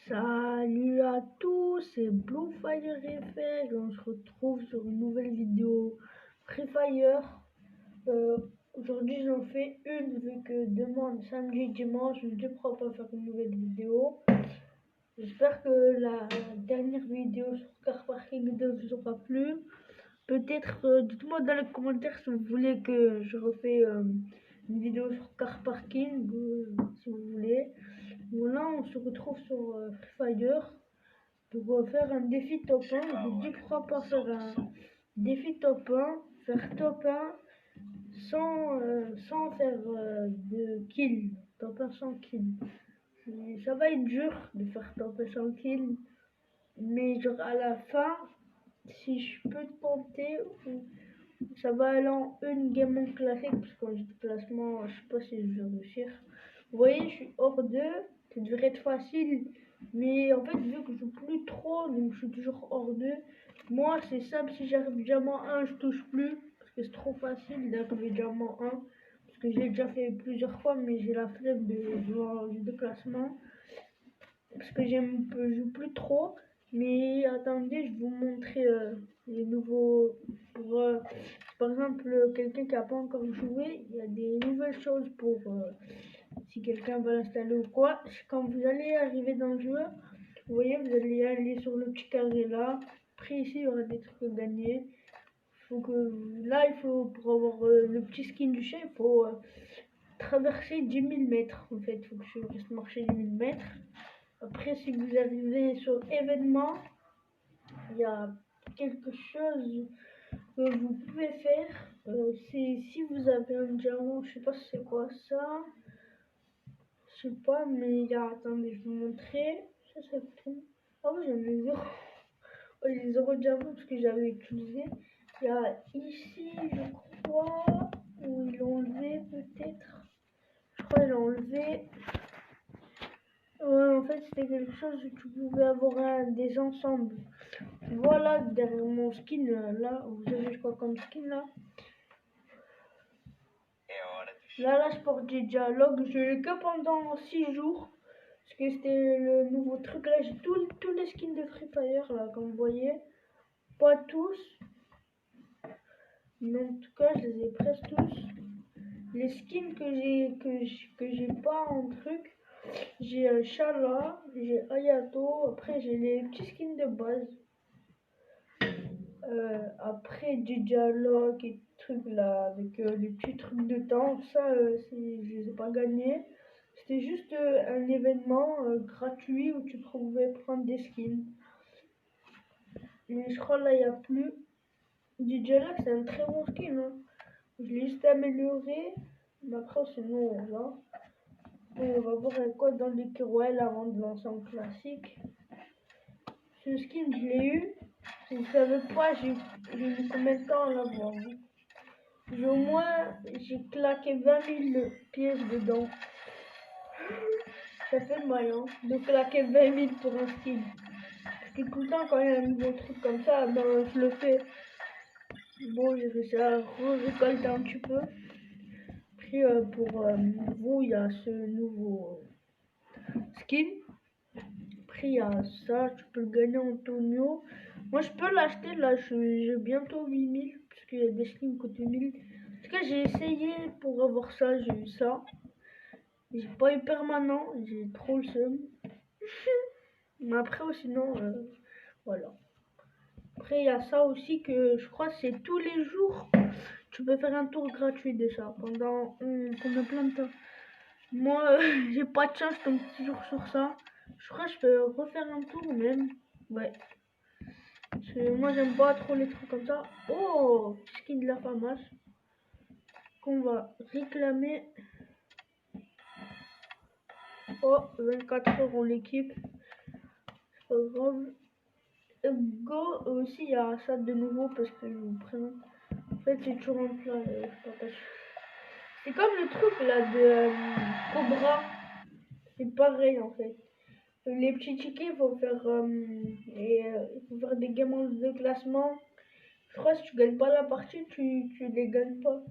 Salut à tous, c'est BlueFireFR et on se retrouve sur une nouvelle vidéo Free Fire. Aujourd'hui j'en fais une vu que demain, samedi et dimanche, je ne pourrai pas faire une nouvelle vidéo. J'espère que la dernière vidéo sur Car Parking ne vous aura plu. Peut-être dites-moi dans les commentaires si vous voulez que je refais une vidéo sur Car Parking, si vous voulez. Voilà, on se retrouve sur Free Fire pour faire un défi top 1. Je vous dis pourquoi pas faire un défi top 1, faire top 1 sans faire de kill, top 1 sans kill. Ça va être dur de faire top 1 sans kill, mais genre à la fin, si je peux tenter, ça va aller en une game en classique, parce que quand j'ai le classement, je sais pas si je vais réussir. Vous voyez, je suis hors 2, ça devrait être facile, mais en fait, vu que je joue plus trop, donc je suis toujours hors 2. Moi, c'est simple, si j'arrive diamant 1, je touche plus, parce que c'est trop facile d'arriver diamant 1, parce que j'ai déjà fait plusieurs fois, mais j'ai la flemme de jouer de classement, parce que je joue plus trop. Mais attendez, je vais vous montrer les nouveaux. Par exemple, quelqu'un qui n'a pas encore joué, il y a des nouvelles choses pour si quelqu'un va l'installer ou quoi. Quand vous allez arriver dans le jeu, vous voyez, vous allez aller sur le petit carré là. Après, ici, il y aura des trucs à gagner. Là, il faut, pour avoir le petit skin du chef, il faut traverser 10 000 mètres. En fait, il faut que je reste marcher 10 000 mètres. Après, si vous arrivez sur événement, il y a quelque chose que vous pouvez faire. Si vous avez un diamant, je sais pas c'est quoi ça. Je sais pas, mais il y a. Attendez, je vais vous montrer. Ça, c'est tout. Ah oui, j'en ai zéro. Oh, les 0 diamants parce que j'avais utilisé. Il y a ici, je crois, où ils l'ont enlevé peut-être. Je crois qu'ils l'ont enlevé. Ouais, en fait, c'était quelque chose où tu pouvais avoir des ensembles. Voilà, derrière mon skin, là, vous avez quoi comme skin, là? Là, je porte des dialogues. Je l'ai que pendant 6 jours. Parce que c'était le nouveau truc. Là, j'ai tous les skins de Free Fire, là, comme vous voyez. Pas tous. Mais en tout cas, je les ai presque tous. Les skins que j'ai pas en truc. J'ai Shala, j'ai Ayato. Après, j'ai les petits skins de base. Après du dialogue et trucs là avec les petits trucs de temps, ça je les ai pas gagnés. C'était juste un événement gratuit où tu pouvais prendre des skins. Mais je crois là il n'y a plus. Du dialogue c'est un très bon skin. Hein. Je l'ai juste amélioré. Mais après sinon là. On va voir quoi dans les Kerouel avant de lancer en classique. Ce skin je l'ai eu. Si vous savez pas, j'ai mis combien de temps à l'avoir vu. Au moins, j'ai claqué 20 000 pièces dedans. Ça fait mal, hein, de claquer 20 000 pour un skin. Parce que tout le temps, quand il y a un nouveau truc comme ça, ben, je le fais. Bon, j'ai réussi à récolter un petit peu. Puis, pour vous, il y a ce nouveau skin. Après, il y a ça, tu peux le gagner en Antonio. Moi, je peux l'acheter, là, j'ai bientôt 8 000. Parce qu'il y a des skins qui coûtent 8 000. En tout cas, j'ai essayé pour avoir ça, j'ai eu ça. J'ai pas eu permanent, j'ai trop le seum. Mais après, sinon, voilà. Après, il y a ça aussi que je crois que c'est tous les jours. Tu peux faire un tour gratuit de ça pendant plein de temps. Moi, j'ai pas de chance, je tombe toujours sur ça. Je crois que je peux refaire un tour même. Ouais. Parce que moi, j'aime pas trop les trucs comme ça. Oh, skin de la FAMAS. Qu'on va réclamer. Oh, 24 heures en équipe. C'est pas grave. Go aussi, il y a ça de nouveau parce que je vous présente. En fait, c'est toujours un plat. C'est comme le truc là de Cobra. C'est pareil en fait. Les petits tickets, il faut faire, il faut faire des gamins de classement. Je crois que si tu gagnes pas la partie, tu les gagnes pas.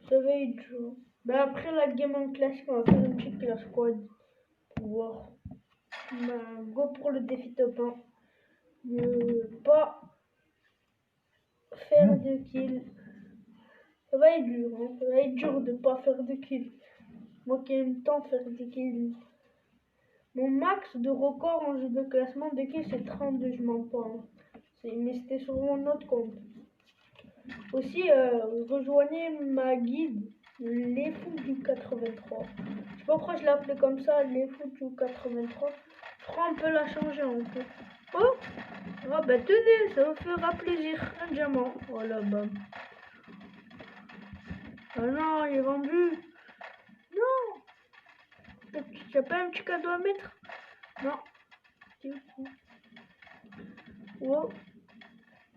Ça va être chaud. Mais après la game en classique, on va faire une petite class squad pour voir. Go pour le défi top 1. Ne pas faire de kill. Ça va être dur, hein. Ça va être dur de pas faire de kill. Moi qui aime tant faire des kills. Mon max de record en jeu de classement de kills c'est 32, je mens pas. Hein. Mais c'était sur mon autre compte. Aussi, rejoignez ma guide, les fous du 83. Je sais pas pourquoi je l'ai appelé comme ça, les fous du 83. Je crois qu'on peut la changer un peu. Oh, ah bah tenez, ça vous fera plaisir. Un diamant. Voilà, bam. Ah non, il est vendu. Non. T'as pas un petit cadeau à mettre? Non. Oh.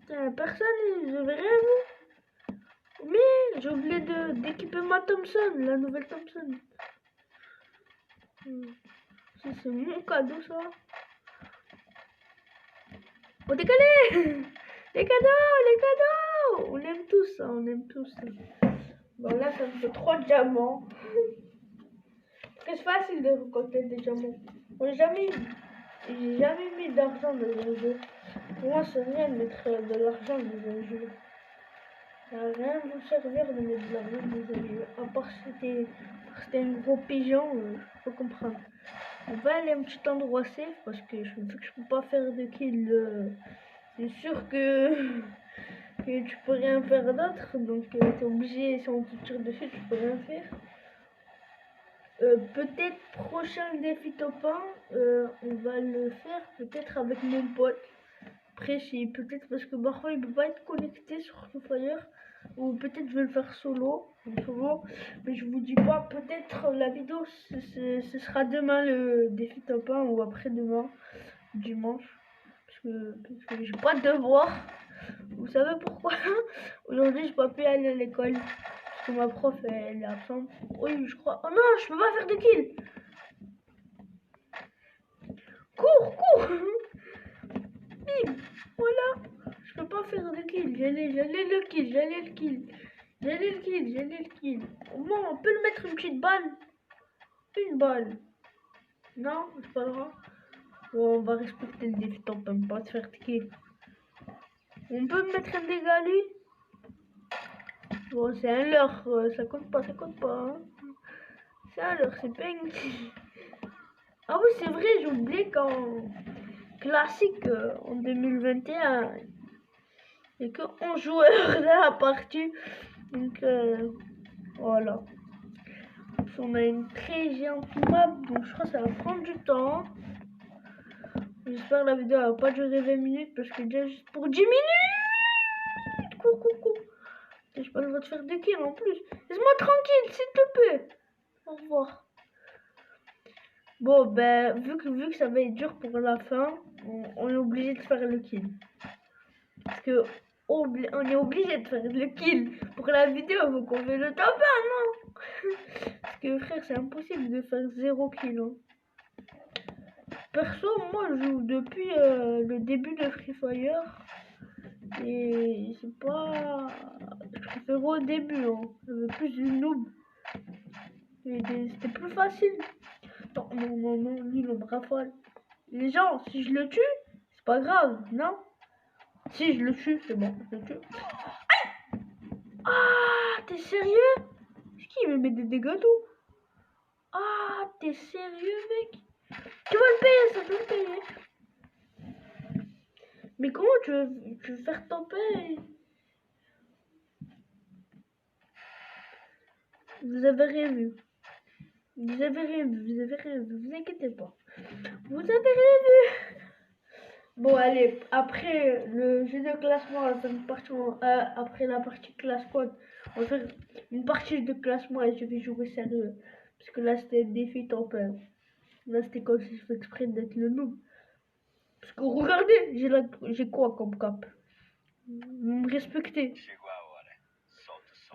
Personne, je verrai vous. Mais j'ai oublié d'équiper ma Thompson, la nouvelle Thompson. C'est mon cadeau ça. Oh décalé. Les cadeaux. On aime tous ça, on aime tous ça. Bon là ça me fait 3 diamants. C'est facile de récolter des diamants. J'ai jamais mis d'argent dans un jeu. Pour moi c'est rien de mettre de l'argent dans un jeu. Ça va rien vous servir de mettre de l'argent dans un jeu. À part si c'était un gros pigeon, je peux comprendre. On va aller à un petit endroit safe parce que vu que je peux pas faire de kill, c'est sûr que tu peux rien faire d'autre. Donc t'es obligé, si on te tire dessus, tu peux rien faire. Peut-être prochain défi top 1, on va le faire peut-être avec mon pote. Après, peut-être parce que parfois il peut pas être connecté sur Free Fire. Ou peut-être je vais le faire solo, mais je vous dis pas, peut-être la vidéo ce sera demain le défi top 1 ou après-demain, dimanche, parce que j'ai pas de devoir. Vous savez pourquoi? Aujourd'hui j'ai pas pu aller à l'école, parce que ma prof elle est absente. Oui je crois, oh non je peux pas faire de kill. Cours. Bim, voilà. Je peux pas faire de kill, j'allais le kill. Au moins, on peut le mettre une petite balle. Une balle. Non, c'est pas grave. Bon, on va respecter le défi, on peut pas se faire de kill. On peut mettre un dégât lui. Bon, c'est un leurre, ça compte pas. Hein. C'est un leurre, c'est pas une... Ah oui, c'est vrai, j'ai oublié qu'en classique, en 2021, il n'y a que 11 joueurs dans la partie. Donc, voilà. On a une très géante map, donc je crois que ça va prendre du temps. J'espère que la vidéo va pas durer 20 minutes parce que déjà juste pour 10 minutes. Cours. J'ai pas le droit de faire des kills en plus. Laisse-moi tranquille, s'il te plaît. Au revoir. Bon, ben, vu que ça va être dur pour la fin, on est obligé de faire le kill. Parce que on est obligé de faire le kill pour la vidéo, faut qu'on fait le top 1, non? Parce que frère, c'est impossible de faire 0 kill. Hein. Perso, moi je joue depuis le début de Free Fire. Et c'est pas... Je préfère au début, hein. J'avais plus du noob. C'était plus facile. Non, lui il me rafale. Les gens, si je le tue, c'est pas grave, non? Si je le tue, c'est bon, je le tue. Aïe! Ah, t'es sérieux? C'est qui me met des dégâts tout? Ah, t'es sérieux, mec? Tu vas le payer, ça peut le payer. Mais comment tu veux faire tomber? Vous avez rien vu. Vous inquiétez pas. Vous avez rien vu. Bon, allez, après le jeu de classement, on va faire une partie, après la partie classe squad, on va faire une partie de classement et je vais jouer sérieux. Parce que là, c'était défi top 1. Là, c'était comme si je fais exprès d'être le noob. Parce que regardez, j'ai quoi comme cap? Vous me respectez.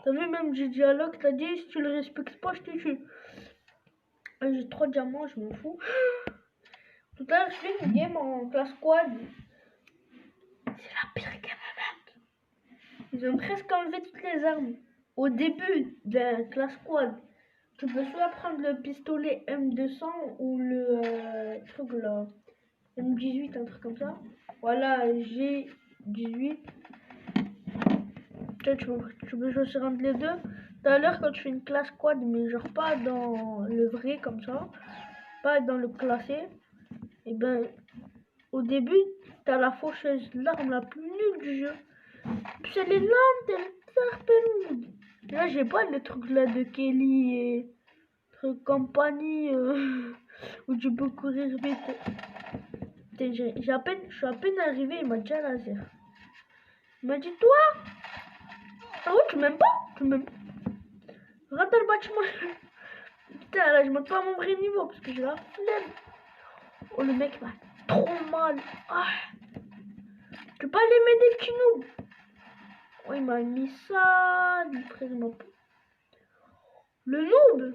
T'as vu, même j'ai dialogue, t'as dit si tu le respectes pas, je te tue. J'ai 3 diamants, je m'en fous. Tout à l'heure, je fais une game en classe squad. C'est la pire game ever. Ils ont presque enlevé toutes les armes. Au début de la classe squad. Tu peux soit prendre le pistolet M200 ou le truc là, M18, un truc comme ça. Voilà, G18. Tu peux choisir entre les deux. Tout à l'heure, quand tu fais une classe quad, mais genre pas dans le vrai comme ça, pas dans le classé, et ben au début, t'as la faucheuse, l'arme la plus nulle du jeu. Puis elle est lente, elle est pelouse. Là, j'ai pas le truc là de Kelly et truc compagnie où tu peux courir vite. Je suis à peine arrivé, il m'a déjà laser. Il m'a dit, toi, ah ouais, tu m'aimes pas? Tu m'aimes pas? Rentre dans le bâtiment. Putain, là, je monte pas à mon vrai niveau parce que j'ai la flemme. Oh, le mec m'a trop mal. Ah. Tu peux pas aller m'aider, petit noob? Oh, il m'a mis ça. Le noob.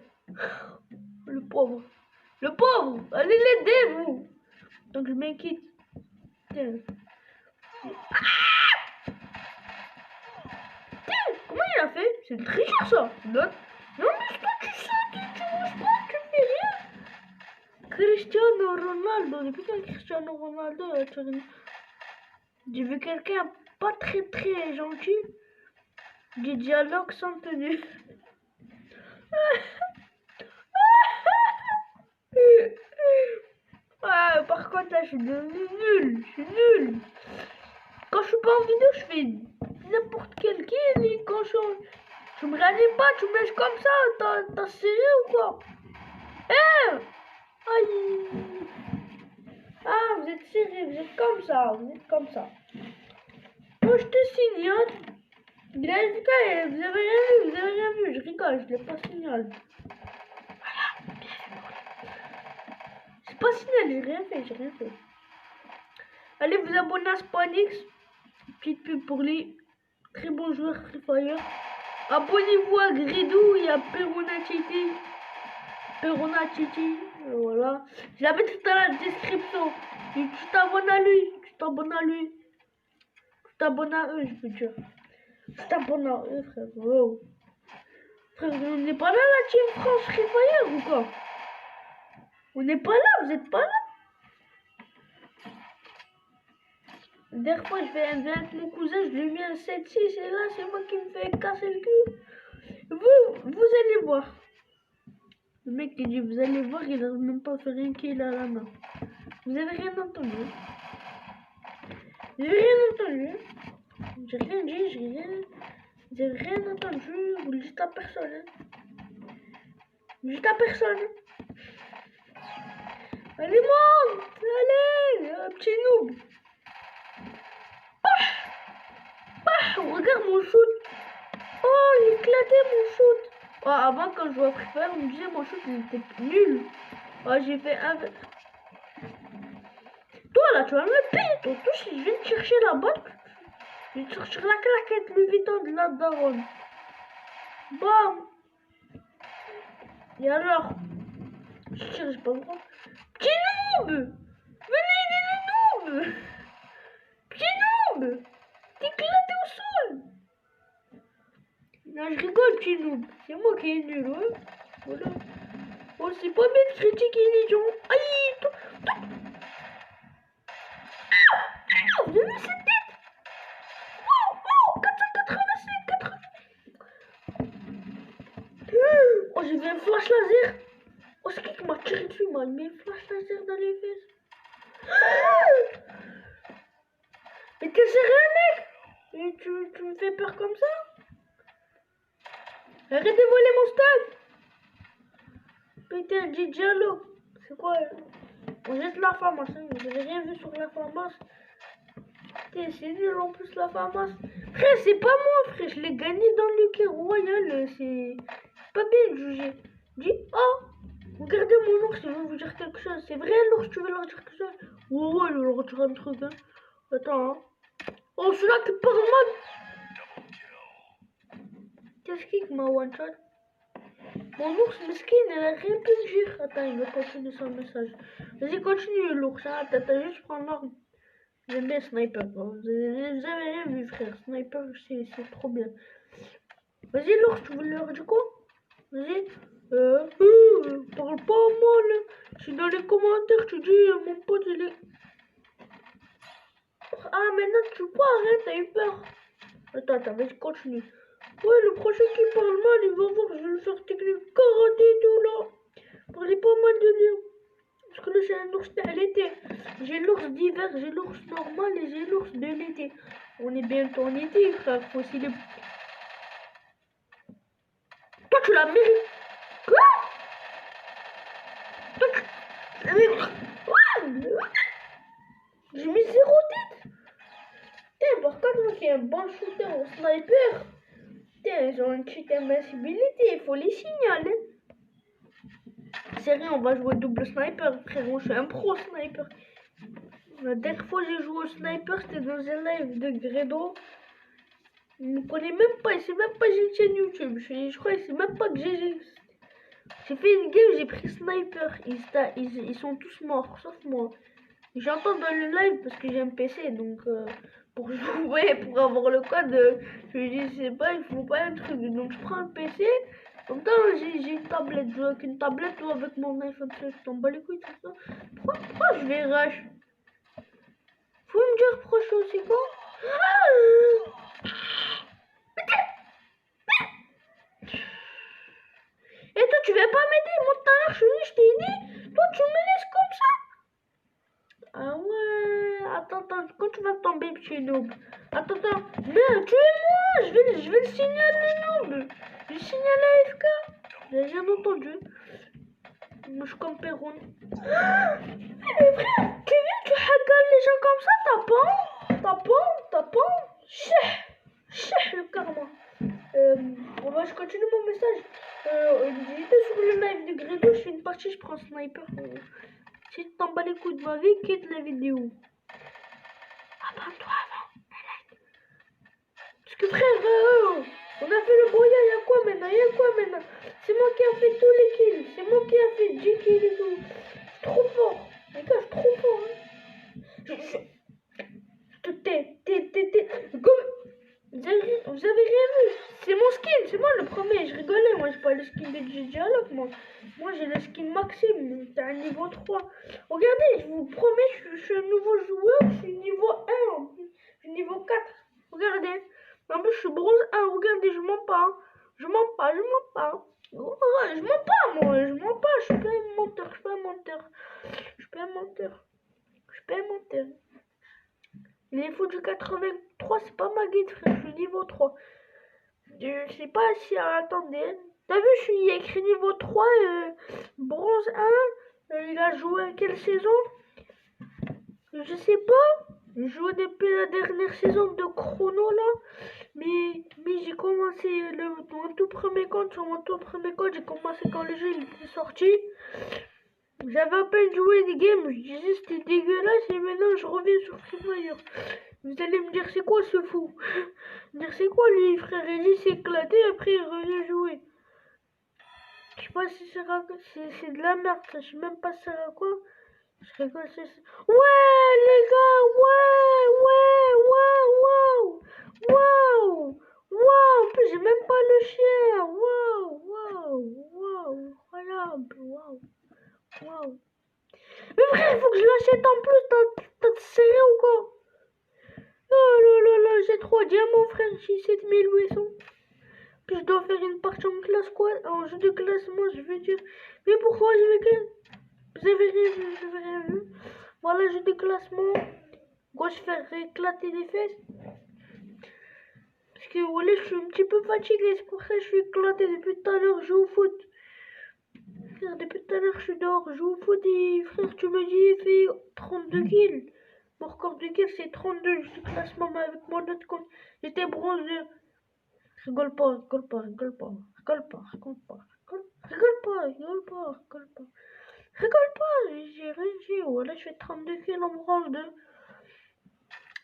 Le pauvre. Le pauvre. Allez l'aider, vous. Donc, je m'inquiète. Putain. Ah. Putain, comment il a fait? C'est le tricheur, ça. Non, mais toi, tu sautes, tu bouges pas, tu fais rien. Cristiano Ronaldo. Depuis quand Cristiano Ronaldo a tourné? J'ai vu quelqu'un pas très gentil. Du dialogue sans tenue. Ah, par contre, là, je suis devenu nul. Je suis nul. Quand je suis pas en vidéo, je fais n'importe quel kill. Et quand je me réanime pas, tu me laisses comme ça. T'as serré ou quoi? Eh! Aïe! Ah, vous êtes serré, vous êtes comme ça. Vous êtes comme ça. Moi, je te signale. Il a dit que vous avez rien vu, vous avez rien vu. Je rigole, je l'ai pas signalé. Voilà, bien vu. C'est pas signalé, j'ai rien fait. Allez vous abonner à Spanix. Petite pub pour les très bons joueurs Free Fire. Abonnez-vous à Gridou et à Peronatiti. Voilà. Je la mettrai dans la description. Et tu t'abonnes à lui. Tu t'abonnes à eux, je peux dire. Tu t'abonnes à eux, frère. Wow. Frère, on n'est pas là, la team France Free Fire ou quoi? On n'est pas là, vous êtes pas là? La dernière fois, je vais avec mon cousin, je lui ai mis un 7-6 et là, c'est moi qui me fais casser le cul. Vous allez voir. Le mec il dit, vous allez voir, il n'a même pas fait rien qu'il a la main. Vous avez rien entendu. J'ai rien entendu. J'ai rien dit, j'ai rien entendu. Vous le dites à personne. Hein. Vous le dites à personne. Allez, monte. Allez, petit noob. Regarde mon shoot. Oh, il éclatait mon shoot. Oh, avant, quand je jouais à Free Fire, on me disait mon shoot il était nul. Oh, j'ai fait un. Toi là, tu vas me payer. Toi, si je viens te chercher la balle, je vais te chercher la claquette Louis Vuitton de la daronne. Bam. Et alors, je tire, j'ai pas le droit. Petit noob. Venez aider le noob. Petit noob. T'es éclaté au sol. Non, je rigole, petit noob. C'est moi qui est nul, ouais. Voilà. Oh, c'est pas bien de critiquer les gens. Aïe, toi. Ah, vous avez vu cette tête? Oh, 485, 80. Oh, j'ai vu un flash laser. Oh, c'est qui m'a tiré dessus? Il m'a mis un flash laser dans les fesses. Mais t'es sérieux, mec? Et tu me fais peur comme ça? Arrête de voler mon stuff. Putain, dit dialogue. C'est quoi? On jette la FAMAS, hein. Vous avez rien vu sur la FAMAS. Putain, c'est nul en plus la FAMAS. Frère, c'est pas moi, frère. Je l'ai gagné dans le Lucky Royal. C'est pas bien de juger. Dis, oh, regardez mon ours, je veux vous dire quelque chose. C'est vrai, l'ours, tu veux leur dire quelque chose? Ouais, je vais leur dire un truc, hein. Attends, hein. Oh, celui-là, t'es pas normal. Qu'est-ce qui m'a one-shot? Mon ours mesquine, elle a rien pu me dire. Attends, il va continuer son message. Vas-y, continue l'ours, hein. T'as juste prendre l'arme. J'aime bien Sniper. Vous avez rien vu, frère. Sniper, c'est trop bien. Vas-y, l'ours, tu veux leur dire quoi? Vas-y. Parle pas à moi là. Si dans les commentaires tu dis mon pote il est. Ah maintenant tu pars, hein, t'as eu peur. Attends, vas-y, continue. Ouais, le prochain qui parle mal, il va voir, je vais le faire technique karaté et tout là. Parlez pas mal de lui. Parce que là, c'est un ours à l'été. J'ai l'ours d'hiver, j'ai l'ours normal et j'ai l'ours de l'été. On est bientôt en été, frère. Faut aussi le. Toi, tu l'as mérité. Quoi? Toi, tu. J'ai mis 0 tête. Putain, par contre, moi qui ai un bon shooter au sniper. Putain, ils ont une petite invincibilité. Il faut les signaler. C'est rien, on va jouer double sniper, frérot. Je suis un pro sniper. La dernière fois j'ai joué au sniper, c'était dans un live de Gredo. Il me connaît même pas, il sait même pas que j'ai une chaîne YouTube. Je crois qu'il sait même pas que j'ai fait une game, j'ai pris sniper. Ils sont tous morts, sauf moi. J'entends dans le live parce que j'ai un PC, donc pour jouer, pour avoir le code, je me dis, c'est pas, il faut pas un truc. Donc je prends le PC. En même temps, j'ai une tablette, je joue avec une tablette ou avec mon iPhone 13, je t'en bats les couilles, tout ça. Pourquoi je vais rush? Faut me dire prochain aussi quoi? Et toi, tu vas pas m'aider? Moi, tout à l'heure, je t'ai dit, toi, tu me laisses comme ça? Ah ouais, attends, quand tu vas tomber, petit noob? Attends, mais tuez-moi, je vais le signaler, noob. Je vais le signaler AFK. J'ai rien entendu. Moi, je suis comme Perron. Mais frère, tu viens, tu hackales les gens comme ça, t'as pas le karma. Je continue mon message. J'étais sur le live de Gredo, je fais une partie, je prends sniper. Si tu t'en bats les couilles de ma vie, quitte la vidéo. Abonne-toi avant. Parce que frère, on a fait le brouillard, y'a quoi maintenant? C'est moi qui a fait tous les kills. C'est moi qui a fait 10 kills et tout. Je suis trop fort. Les gars, je suis trop fort. Hein. Vous avez rien vu. C'est mon skin, c'est moi le premier. Je rigolais, moi j'ai pas le skin de DJ Alok, moi j'ai le skin Maxime, t'es un niveau 3. Regardez, je vous promets, je suis un nouveau joueur, je suis niveau 1, je suis niveau 4. Regardez, en plus je suis bronze 1, regardez, je mens pas. Hein. Je mens pas. Je mens pas, moi, je mens pas, je suis pas un menteur, je suis pas un menteur. Les fous du 83, c'est pas ma guide, frère, je suis niveau 3. Je sais pas si... attendez. T'as vu, il y a écrit niveau 3, bronze 1. Il a joué à quelle saison? Je sais pas. Il jouait depuis la dernière saison de Chrono, là. Mais j'ai commencé mon tout premier compte. Sur mon tout premier compte, j'ai commencé quand le jeu il était sorti. J'avais à peine joué des games, je disais c'était dégueulasse et maintenant je reviens sur Free Fire. Vous allez me dire c'est quoi ce fou? Me dire c'est quoi lui frère? Il dit s'est éclaté après il revient jouer. Je sais pas si c'est de la merde, je sais même pas ça sert à quoi. Je rigole, ouais les gars, waouh. En plus j'ai même pas le chien. Waouh, incroyable, waouh. Mais frère, il faut que je l'achète en plus, t'as serré ou quoi? Oh là, j'ai 3 diamants, frère, j'ai 7800. Puis je dois faire une partie en classe, quoi, en jeu de classement, je veux dire. Mais pourquoi je vais que... Vous avez rien vu. Voilà, jeu de classement. Moi, je fais éclater les fesses. Parce que, voilà, je suis un petit peu fatigué, c'est pour ça que je suis éclaté depuis tout à l'heure, je joue au foot. Frère, depuis tout à l'heure, je suis dehors, je joue au foot et frère, tu me dis, il fait 32 kills. Mon record de kills, c'est 32. Je suis classement avec mon autre compte. J'étais bronze 2. Rigole pas. J'ai réussi. Voilà, je fais 32 kills en bronze 2.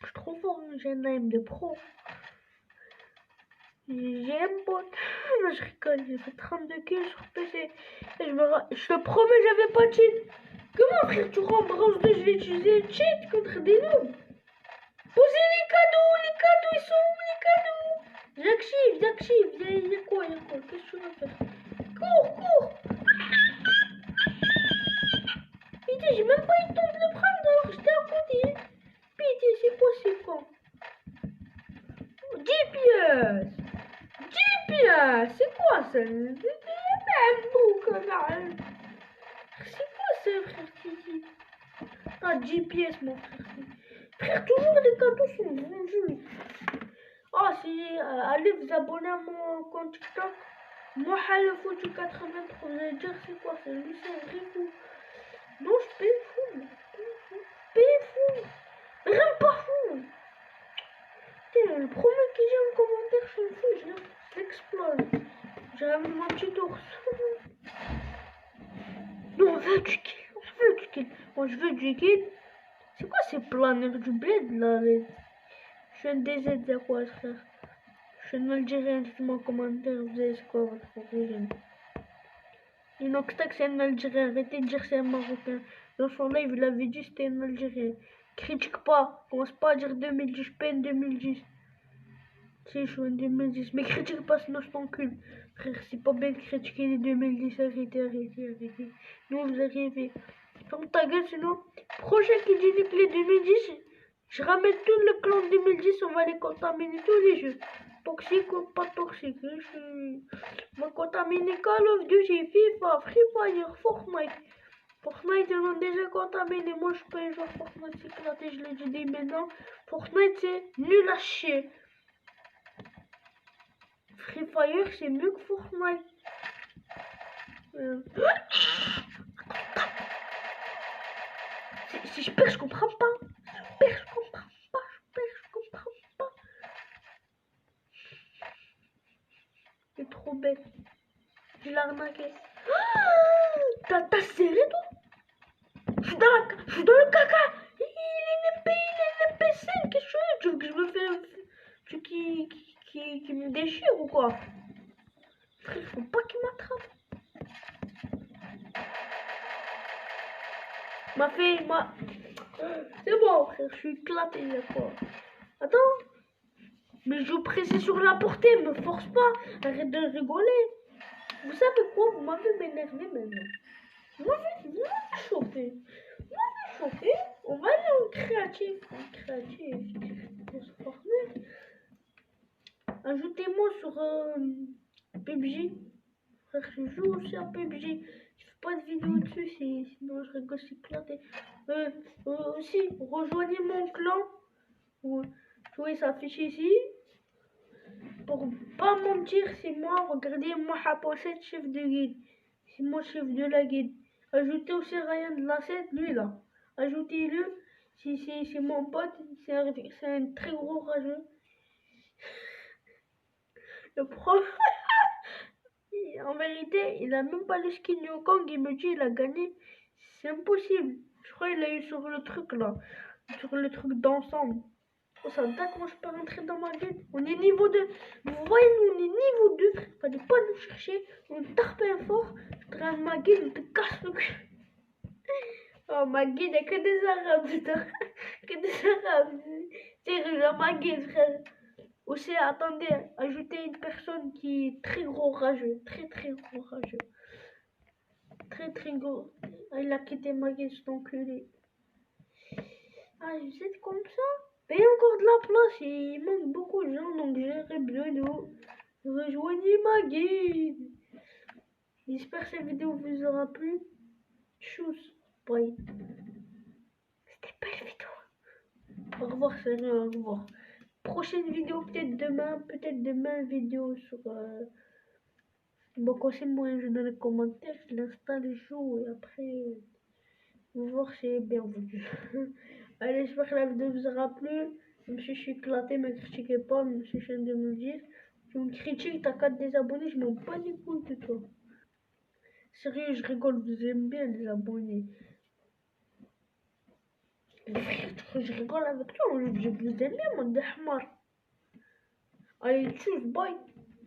Je suis trop fort, j'ai un aim de pro. J'ai un bot. Je rigole, j'ai fait 32 kills sur PC. Et je te promets, j'avais pas de cheat. Comment frère, tu rends bronze 2, je vais utiliser le cheat contre des noobs? Posez les cadeaux, ils sont où les cadeaux? J'active, il y a quoi? Qu'est-ce que tu veux faire? Cours, cours. Pitié, j'ai même pas eu le temps de le prendre alors que j'étais à côté. Pitié, c'est quoi, c'est quoi? 10 pièces. 10 pièces. C'est quoi ça? C'est quoi ça, frère Titi? Ah, 10 pièces, mon frère. Frère, toujours les cadeaux sont vendus. Ah, c'est... allez vous abonner à mon compte TikTok. Moi, le foutu 83. Vous allez dire, c'est quoi ça? Lui, c'est un vrai fou. Non, je paye fou. Je paye fou. Mais même pas fou. Putain, le premier qui dit en commentaire, je suis fou. Je l'explose. J'ai ramené mon petit ours. Non, on veut du kill. On veut du kill. Moi, je veux du kill. C'est quoi ces planeurs du bled là? Je suis un DZ, c'est quoi, frère? Je suis un Algérien, dites-moi en commentaire, vous savez c'est quoi votre origine? Inoxtag, c'est un Algérien, arrêtez de dire c'est un Marocain. Dans son live, il avait dit c'était un Algérien. Critique pas, commence pas à dire 2010, je peine 2010. Si, je suis en 2010, mais critique pas sinon je t'encule. Frère, c'est pas bien de critiquer les 2010, arrêtez. Nous, vous avez fait. Ferme ta gueule, sinon, prochain qui dit que les 2010, je ramène tout le clan de 2010, on va les contaminer tous les jeux. Toxique ou pas toxique, je vais contaminer Call of Duty, FIFA, Free Fire, Fortnite. Fortnite, ils en ont déjà contaminé. Moi, je peux y jouer Fortnite, c'est éclaté, je l'ai dit maintenant. Fortnite, c'est nul à chier. Free Fire, c'est mieux que Fortnite. Si je perds, je comprends pas. Je comprends pas. C'est trop bête. Je l'ai arnaqué. T'as serré, toi? Je suis dans le caca. Il est MP5. Qu'est-ce que tu veux que je me fais? Tu veux qui me déchire ou quoi? Frère, faut pas qu'il m'attrape. C'est bon, frère, je suis éclaté, là, quoi. Attends. Mais je pressais sur la portée, me force pas. Arrête de rigoler. Vous savez quoi? Vous m'avez m'énervé maintenant. Vous m'avez chauffé. On va aller en créatif. Ajoutez-moi sur PUBG. Frère, je joue aussi à PUBG. Je fais pas de vidéo dessus, sinon je rigole, c'est éclaté. Aussi, rejoignez mon clan. Oui, ça affiche ici. Pour pas mentir, c'est moi. Regardez, moi, Haposset, chef de guide. C'est moi, chef de la guide. Ajoutez aussi Ryan de la 7, lui là. Ajoutez-le. C'est mon pote. C'est un très gros rageux. Le prof. En vérité, il a même pas le skin Yokong. Il me dit il a gagné. C'est impossible. Je crois qu'il a eu sur le truc là. Sur le truc d'ensemble. Oh, ça date, moi je peux rentrer dans ma guide. On est niveau 2. Vous voyez, nous on est niveau 2. Fallait pas nous chercher. On tape un fort. Je traîne ma guide, on te casse le cul. Oh, ma guide, il n'y a que des arabes dedans. Que des arabes. C'est genre ma guide, frère. Aussi, attendez, ajoutez une personne qui est très gros rageux. Très gros rageux. Très gros. Ah, il a quitté ma guide, cet enculé. Ah, vous êtes comme ça? Mais il y a encore de la place, il manque beaucoup de gens, donc j'aurais besoin de vous. Rejoignez ma guide. J'espère que cette vidéo vous aura plu. Tchuss, bye. C'était pas la vidéo. Au revoir, salut, au revoir. Prochaine vidéo, peut-être demain, vidéo sur... Bon, conseille-moi un jeu dans les commentaires, je l'installe, je joue et après... On va voir si c'est bien voulu. Allez, j'espère que la vidéo vous aura plu. Même si je suis éclaté, ne me critiquez pas, même si je viens de me dire. Tu me critiques, t'as 4 désabonnés, je m'en bats les couilles de toi. Sérieux, je rigole, vous aimez bien les abonnés. Je rigole avec toi, je vous aime bien, mon dehmar. Allez, tchuss, bye.